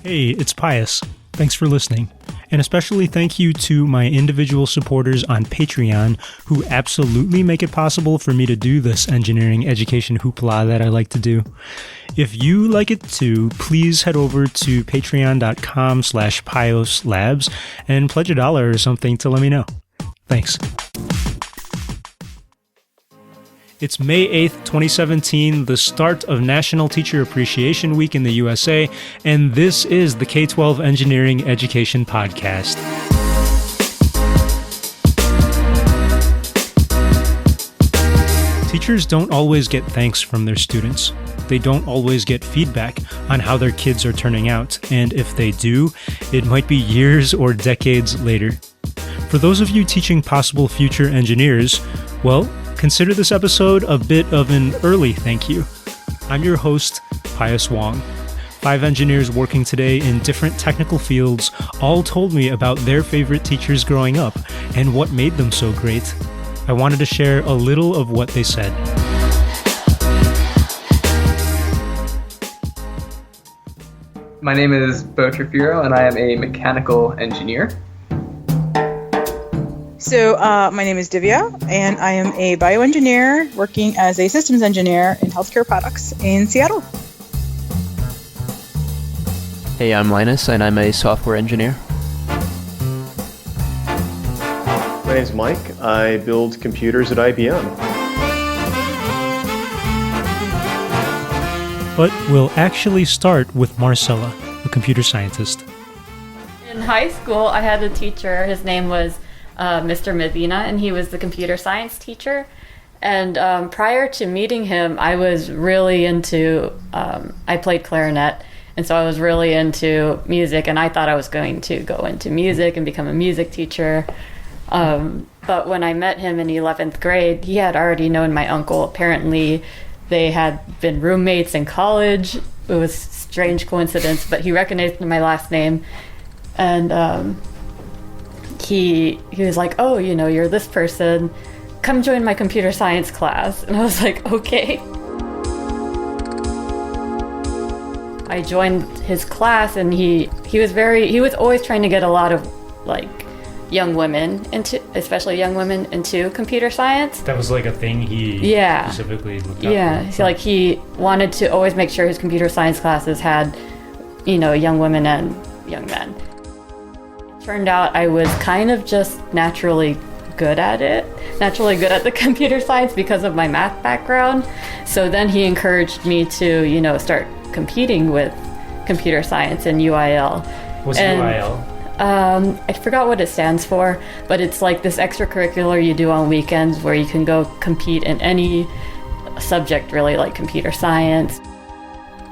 Hey, it's Pius. Thanks for listening. And especially thank you to my individual supporters on Patreon who absolutely make it possible for me to do this engineering education hoopla that I like to do. If you like it too, please head over to patreon.com/PiosLabs and pledge $1 or something to let me know. Thanks. It's May 8th, 2017, the start of National Teacher Appreciation Week in the USA, and this is the K-12 Engineering Education Podcast. Teachers don't always get thanks from their students. They don't always get feedback on how their kids are turning out, and if they do, it might be years or decades later. For those of you teaching possible future engineers, well, consider this episode a bit of an early thank you. I'm your host, Pius Wong. 5 engineers working today in different technical fields all told me about their favorite teachers growing up and what made them so great. I wanted to share a little of what they said. My name is Bo Trefiro, and I am a mechanical engineer. So my name is Divya, and I am a bioengineer working as a systems engineer in healthcare products in Seattle. Hey, I'm Linus, and I'm a software engineer. My name's Mike. I build computers at IBM. But we'll actually start with Marcella, a computer scientist. In high school, I had a teacher. His name was Mr. Medina, and he was the computer science teacher. And prior to meeting him, I was really into, I played clarinet, and so I was really into music, and I thought I was going to go into music and become a music teacher. But when I met him in 11th grade, he had already known my uncle. Apparently, they had been roommates in college. It was a strange coincidence, but he recognized my last name, and he was like, oh, you know, you're this person, come join my computer science class. And I was like, okay. I joined his class, and he was always trying to get a lot of like young women especially young women into computer science. That was like a thing he specifically looked out for. So like he wanted to always make sure his computer science classes had, you know, young women and young men. Turned out I was kind of just naturally good at the computer science because of my math background. So then he encouraged me to, you know, start competing with computer science in UIL. What's UIL? I forgot what it stands for, but it's like this extracurricular you do on weekends where you can go compete in any subject, really, like computer science.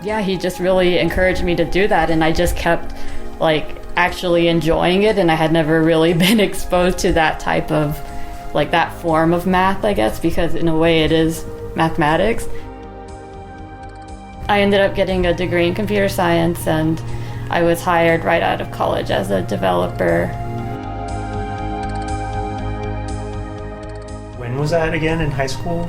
Yeah, he just really encouraged me to do that, and I just kept like actually enjoying it, and I had never really been exposed to that type of, like that form of math, I guess, because in a way it is mathematics. I ended up getting a degree in computer science, and I was hired right out of college as a developer. When was that again, in high school?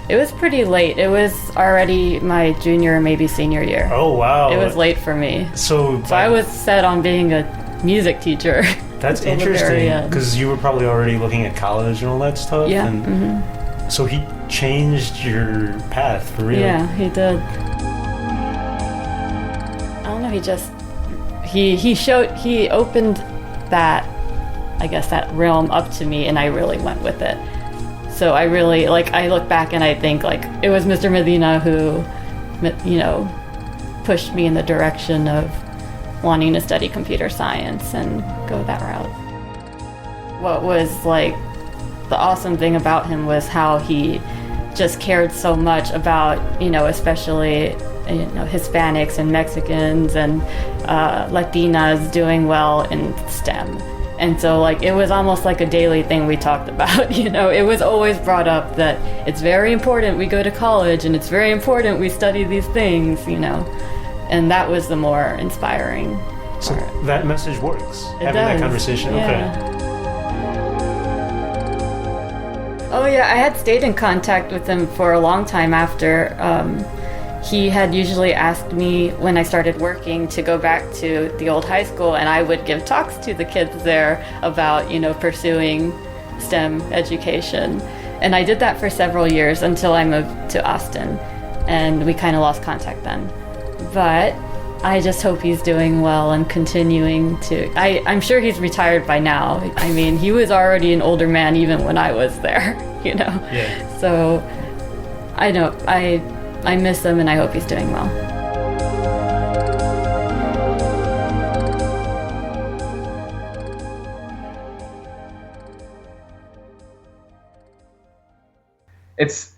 It was pretty late. It was already my junior, maybe senior year. Oh, wow. It was late for me. So I was set on being a music teacher. That's interesting, because you were probably already looking at college and all that stuff. Yeah. And so he changed your path for real. Yeah, he did. I don't know, he opened that, I guess, that realm up to me, and I really went with it. So I really, like, I look back and I think, like, it was Mr. Medina who, you know, pushed me in the direction of wanting to study computer science and go that route. What was, like, the awesome thing about him was how he just cared so much about, you know, especially, you know, Hispanics and Mexicans and Latinas doing well in STEM. And so, like, it was almost like a daily thing we talked about, you know. It was always brought up that it's very important we go to college, and it's very important we study these things, you know. And that was the more inspiring part. So that message works, having that conversation. Yeah. Okay. Oh, yeah, I had stayed in contact with him for a long time after he had usually asked me when I started working to go back to the old high school, and I would give talks to the kids there about, pursuing STEM education. And I did that for several years until I moved to Austin, and we kind of lost contact then. But I just hope he's doing well and continuing to... I'm sure he's retired by now. I mean, he was already an older man even when I was there, Yeah. So I know, I miss him, and I hope he's doing well. It's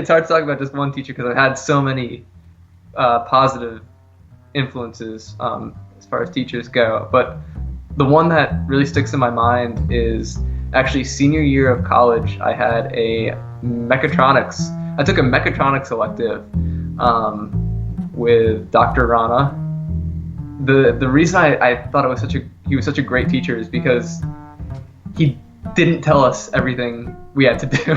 hard to talk about just one teacher because I've had so many positive influences as far as teachers go. But the one that really sticks in my mind is actually senior year of college. I had I took a mechatronics elective with Dr. Rana. The reason I thought he was such a great teacher is because he didn't tell us everything we had to do.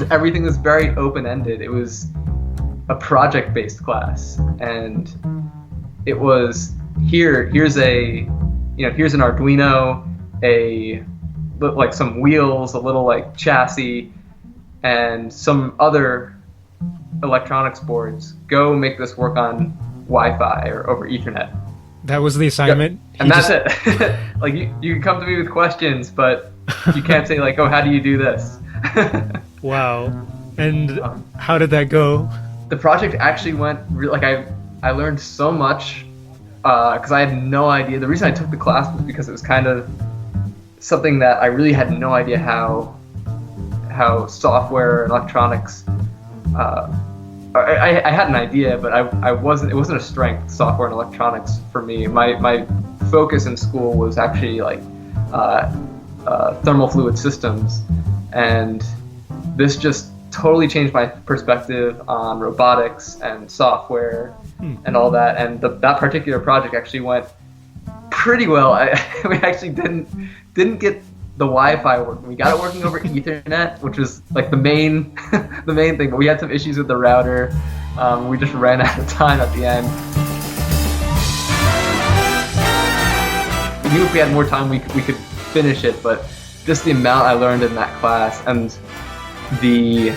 Everything was very open-ended. It was a project-based class, and it was here's an Arduino, like some wheels, a little like chassis, and some other electronics boards. Go make this work on Wi-Fi or over Ethernet. That was the assignment. Yep. And that's it. Like you can come to me with questions, but you can't say like, oh, how do you do this? Wow. And how did that go? The project actually went I learned so much because I had no idea. The reason I took the class was because it was kind of something that I really had no idea how software and electronics. I had an idea, but it wasn't a strength, software and electronics for me. My focus in school was actually like thermal fluid systems, and this just totally changed my perspective on robotics and software and all that. And that particular project actually went pretty well. We actually didn't get the Wi-Fi working. We got it working over Ethernet, which was like the main thing. But we had some issues with the router. We just ran out of time at the end. We knew if we had more time, we could finish it. But just the amount I learned in that class, and the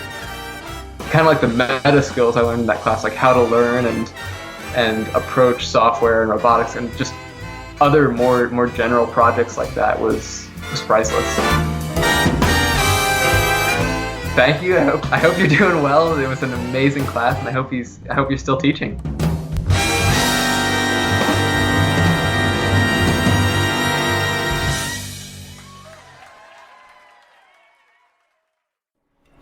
kind of like the meta skills I learned in that class, like how to learn and approach software and robotics, and just other more general projects like that was priceless. Thank you. I hope you're doing well. It was an amazing class, and I hope you're still teaching.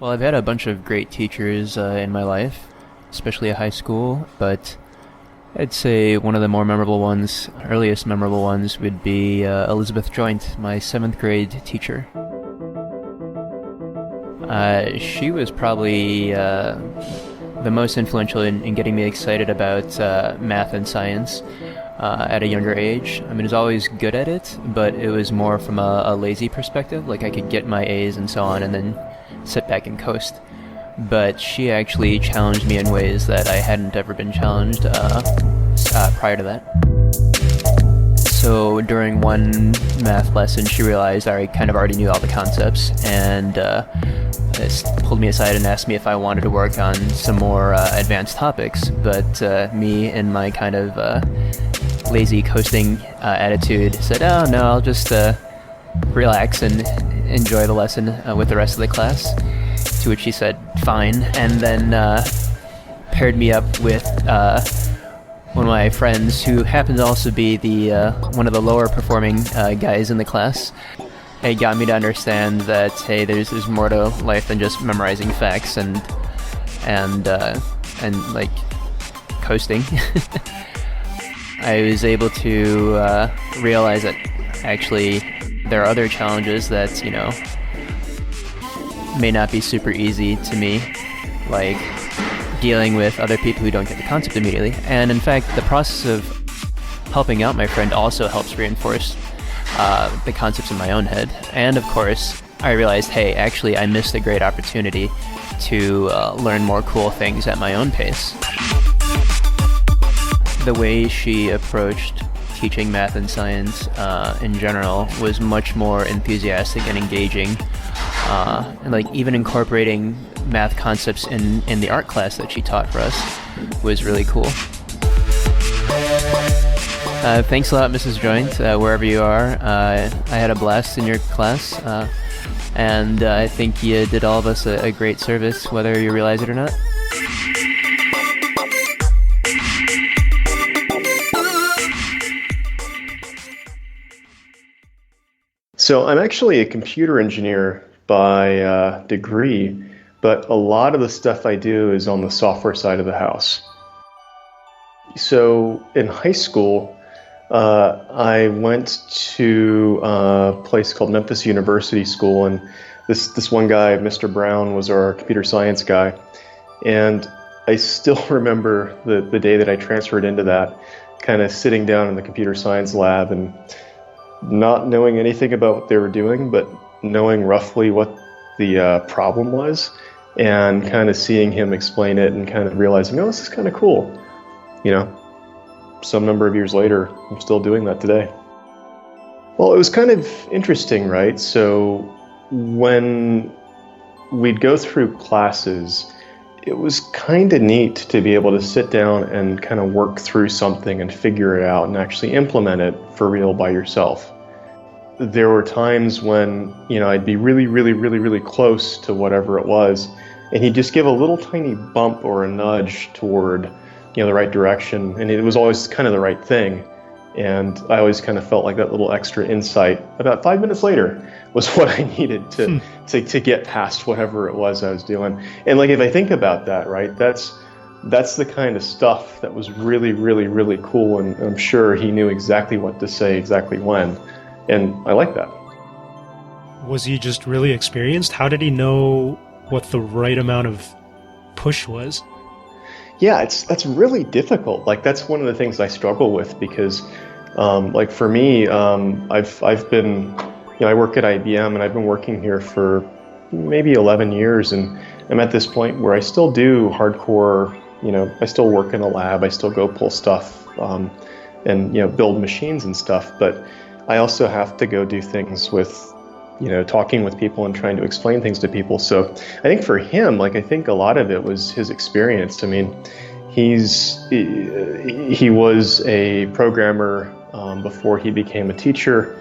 Well, I've had a bunch of great teachers in my life, especially at high school, but I'd say one of the more earliest memorable ones would be Elizabeth Joint, my 7th grade teacher. She was probably the most influential in getting me excited about math and science at a younger age. I mean, I was always good at it, but it was more from a lazy perspective. Like, I could get my A's and so on and then sit back and coast. But she actually challenged me in ways that I hadn't ever been challenged prior to that. So during one math lesson, she realized I kind of already knew all the concepts, and pulled me aside and asked me if I wanted to work on some more advanced topics. But me, in my kind of lazy coasting attitude, said, "Oh no, I'll just relax and enjoy the lesson with the rest of the class." To which she said, "Fine," and then paired me up with one of my friends who happened to also be one of the lower performing guys in the class. It got me to understand that, hey, there's more to life than just memorizing facts and like coasting. I was able to realize that actually there are other challenges that, may not be super easy to me, like dealing with other people who don't get the concept immediately. And in fact, the process of helping out my friend also helps reinforce the concepts in my own head. And of course, I realized, hey, actually I missed a great opportunity to learn more cool things at my own pace. The way she approached teaching math and science in general was much more enthusiastic and engaging, and like even incorporating math concepts in the art class that she taught for us was really cool. Thanks a lot, Mrs. Joint, wherever you are. I had a blast in your class, and I think you did all of us a great service, whether you realize it or not. So I'm actually a computer engineer by degree, but a lot of the stuff I do is on the software side of the house. So in high school, I went to a place called Memphis University School, and this one guy, Mr. Brown, was our computer science guy. And I still remember the day that I transferred into that, kind of sitting down in the computer science lab and not knowing anything about what they were doing, but knowing roughly what the problem was, and kind of seeing him explain it and kind of realizing, oh, this is kind of cool. You know, some number of years later, I'm still doing that today. Well, it was kind of interesting, right? So when we'd go through classes, it was kind of neat to be able to sit down and kind of work through something and figure it out and actually implement it for real by yourself. There were times when, you know, I'd be really close to whatever it was, and he'd just give a little tiny bump or a nudge toward, you know, the right direction, and it was always kind of the right thing. And I always kind of felt like that little extra insight about 5 minutes later was what I needed to get past whatever it was I was doing. And like, if I think about that, right, that's the kind of stuff that was really cool, and I'm sure he knew exactly what to say exactly when, and I like that. Was he just really experienced? How did he know what the right amount of push was? Yeah, that's really difficult. Like, that's one of the things I struggle with, because like for me, I've been, you know, I work at IBM, and I've been working here for maybe 11 years, and I'm at this point where I still do hardcore, you know, I still work in a lab, I still go pull stuff, and, you know, build machines and stuff, but I also have to go do things with, you know, talking with people and trying to explain things to people. So I think for him, like, I think a lot of it was his experience. I mean, he was a programmer before he became a teacher.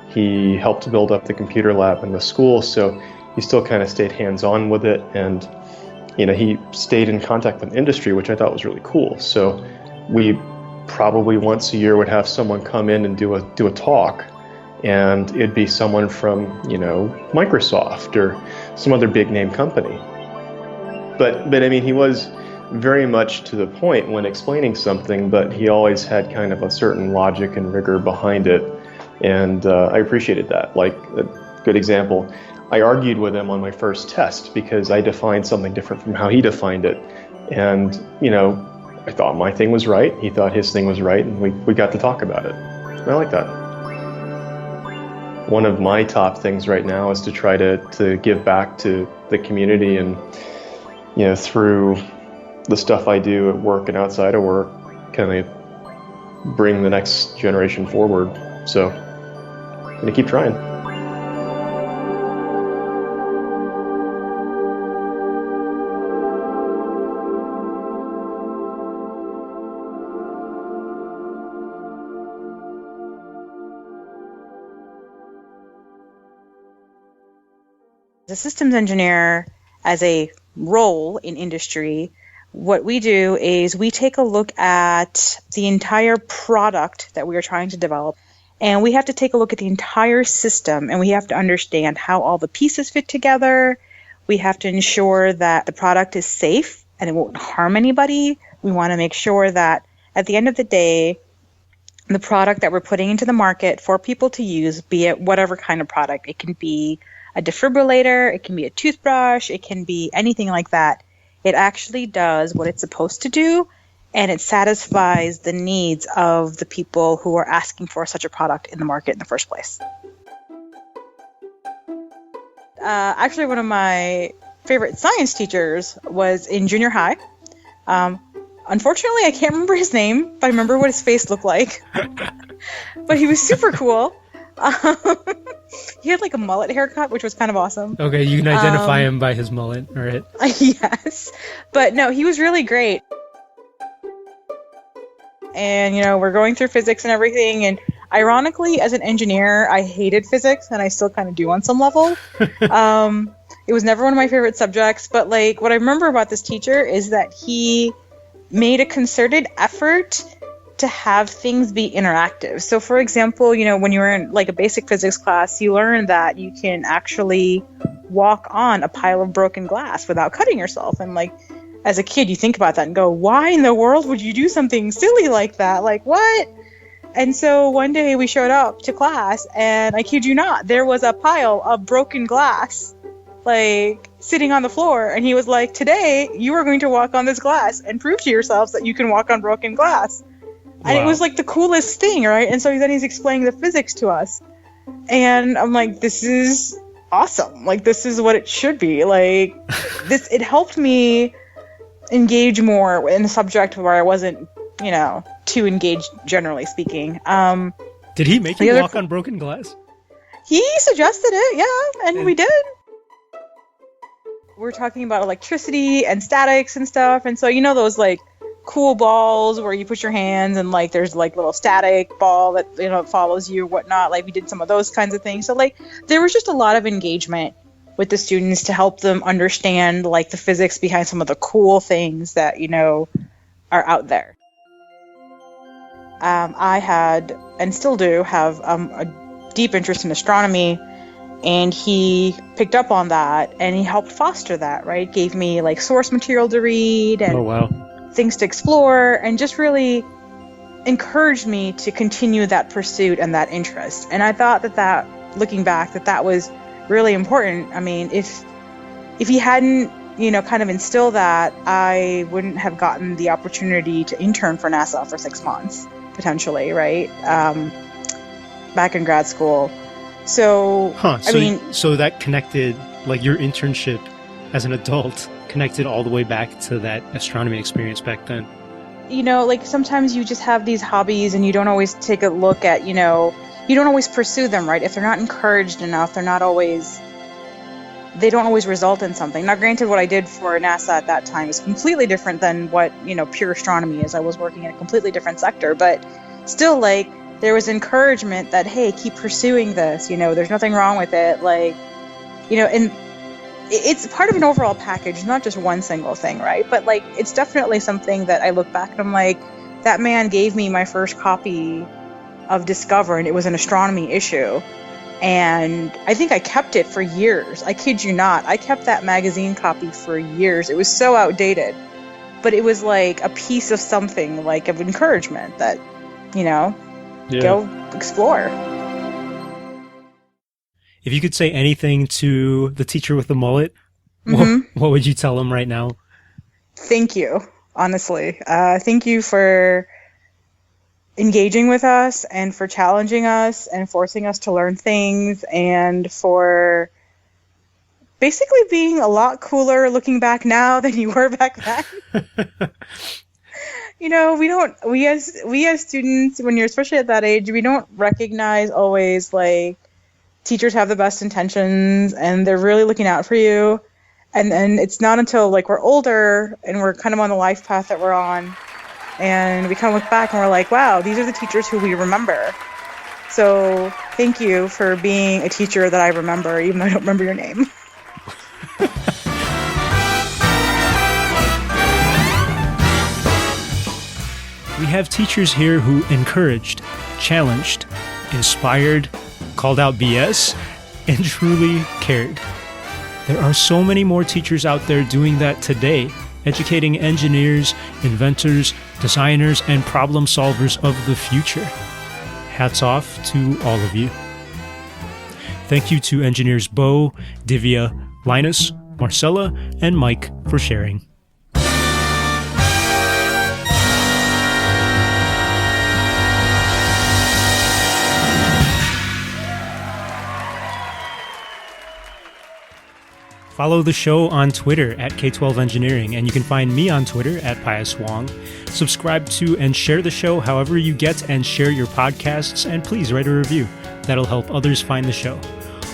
He helped build up the computer lab in the school, so he still kind of stayed hands-on with it, and, you know, he stayed in contact with industry, which I thought was really cool. So we probably once a year would have someone come in and do a talk, and it'd be someone from, you know, Microsoft or some other big name company. But I mean, he was very much to the point when explaining something, but he always had kind of a certain logic and rigor behind it, and I appreciated that. Like, a good example, I argued with him on my first test because I defined something different from how he defined it, and, you know, I thought my thing was right, he thought his thing was right, and we got to talk about it. And I like that. One of my top things right now is to try to give back to the community, and, you know, through the stuff I do at work and outside of work, kind of bring the next generation forward. So I'm going to keep trying. As a systems engineer, as a role in industry, what we do is we take a look at the entire product that we are trying to develop, and we have to take a look at the entire system, and we have to understand how all the pieces fit together. We have to ensure that the product is safe and it won't harm anybody. We want to make sure that at the end of the day, the product that we're putting into the market for people to use, be it whatever kind of product, it can be a defibrillator, it can be a toothbrush, it can be anything like that. It actually does what it's supposed to do, and it satisfies the needs of the people who are asking for such a product in the market in the first place. Actually, one of my favorite science teachers was in junior high. Unfortunately, I can't remember his name, but I remember what his face looked like. But he was super cool. He had like a mullet haircut, which was kind of awesome. Okay, you can identify him by his mullet, all right? Yes. But no, he was really great. And, we're going through physics and everything. And ironically, as an engineer, I hated physics, and I still kind of do on some level. It was never one of my favorite subjects. But, like, what I remember about this teacher is that he made a concerted effort to have things be interactive. So, for example, when you were in, like, a basic physics class, you learn that you can actually walk on a pile of broken glass without cutting yourself. And, like, as a kid, you think about that and go, why in the world would you do something silly like that? Like, what? And so one day we showed up to class, and I kid you not, there was a pile of broken glass, like, sitting on the floor. And he was like, today, you are going to walk on this glass and prove to yourselves that you can walk on broken glass. And it was like the coolest thing, right? And so then he's explaining the physics to us. And I'm like, this is awesome. Like, this is what it should be. Like, it helped me engage more in the subject where I wasn't, too engaged, generally speaking. Did he make you walk on broken glass? He suggested it, yeah, and we did. We're talking about electricity and statics and stuff. And so, those, like, cool balls where you put your hands and, like, there's, like, little static ball that, follows you or whatnot. Like, we did some of those kinds of things. So, like, there was just a lot of engagement with the students to help them understand, like, the physics behind some of the cool things that, are out there. I had, and still do have, a deep interest in astronomy, and he picked up on that, and he helped foster that, right? Gave me, like, source material to read and oh, wow. things to explore, and just really encouraged me to continue that pursuit and that interest. And I thought that looking back, that was really important. I mean, if he hadn't, kind of instilled that, I wouldn't have gotten the opportunity to intern for NASA for 6 months, potentially, right? Back in grad school. So, so that connected, like, your internship as an adult connected all the way back to that astronomy experience back then. Like, sometimes you just have these hobbies and you don't always take a look at, you don't always pursue them, right? If they're not encouraged enough, they don't always result in something. Now, granted, what I did for NASA at that time is completely different than what, pure astronomy is. I was working in a completely different sector, but still, like, there was encouragement that, hey, keep pursuing this, there's nothing wrong with it. Like, and it's part of an overall package, not just one single thing, right? But, like, it's definitely something that I look back and I'm like, that man gave me my first copy of Discover, and it was an astronomy issue. And I think I kept it for years. I kid you not. I kept that magazine copy for years. It was so outdated. But it was like a piece of something, like, of encouragement that, go explore. If you could say anything to the teacher with the mullet, what would you tell him right now? Thank you, honestly. Thank you for engaging with us and for challenging us and forcing us to learn things and for basically being a lot cooler looking back now than you were back then. We as students, when you're especially at that age, we don't recognize always, like, teachers have the best intentions and they're really looking out for you. And then it's not until, like, we're older and we're kind of on the life path that we're on, and we kind of look back and we're like, wow, these are the teachers who we remember. So thank you for being a teacher that I remember, even though I don't remember your name. We have teachers here who encouraged, challenged, inspired, called out BS, and truly cared. There are so many more teachers out there doing that today, educating engineers, inventors, designers, and problem solvers of the future. Hats off to all of you. Thank you to engineers Bo, Divya, Linus, Marcella, and Mike for sharing. Follow the show on Twitter at K12 Engineering, and you can find me on Twitter at Pius Wong. Subscribe to and share the show however you get and share your podcasts, and please write a review. That'll help others find the show.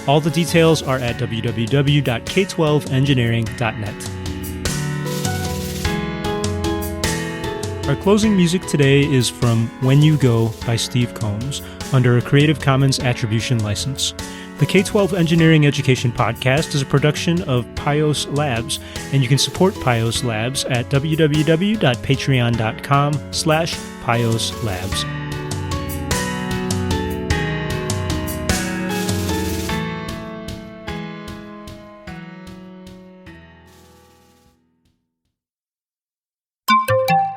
All the details are at www.k12engineering.net. Our closing music today is from When You Go by Steve Combs under a Creative Commons Attribution license. The K12 Engineering Education Podcast is a production of Pios Labs, and you can support Pios Labs at www.patreon.com/Pios Labs.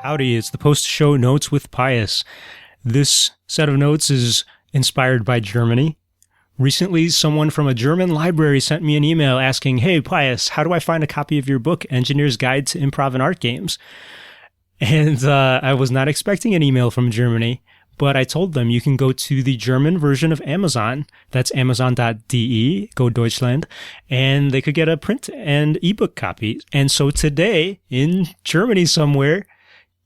Howdy, it's the post-show notes with Pius. This set of notes is inspired by Germany. Recently, someone from a German library sent me an email asking, "Hey, Pius, how do I find a copy of your book, Engineer's Guide to Improv and Art Games?" And I was not expecting an email from Germany, but I told them you can go to the German version of Amazon. That's amazon.de, go Deutschland, and they could get a print and ebook copy. And so today, in Germany somewhere,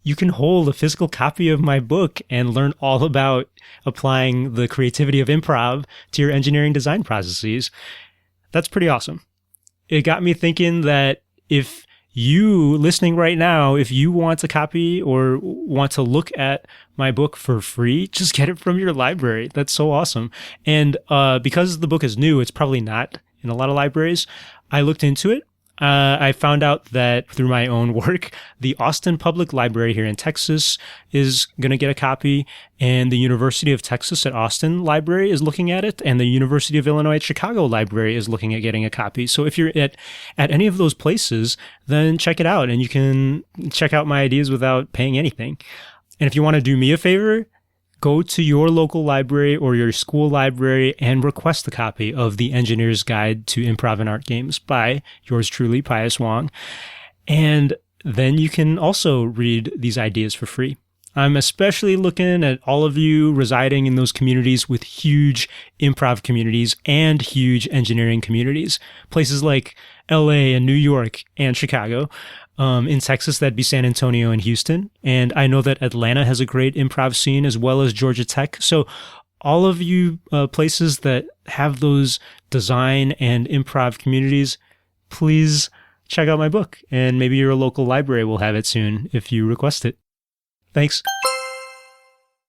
you can hold a physical copy of my book and learn all about applying the creativity of improv to your engineering design processes. That's pretty awesome. It got me thinking that if you listening right now, if you want a copy or want to look at my book for free, just get it from your library. That's so awesome. And because the book is new, it's probably not in a lot of libraries. I looked into it. I found out that through my own work, the Austin Public Library here in Texas is going to get a copy, and the University of Texas at Austin Library is looking at it, and the University of Illinois at Chicago Library is looking at getting a copy. So if you're at any of those places, then check it out, and you can check out my ideas without paying anything. And if you want to do me a favor, go to your local library or your school library and request a copy of The Engineer's Guide to Improv and Art Games by yours truly, Pius Wong. And then you can also read these ideas for free. I'm especially looking at all of you residing in those communities with huge improv communities and huge engineering communities. Places like LA and New York and Chicago. In Texas, that'd be San Antonio and Houston. And I know that Atlanta has a great improv scene as well as Georgia Tech. So all of you places that have those design and improv communities, please check out my book. And maybe your local library will have it soon if you request it. Thanks.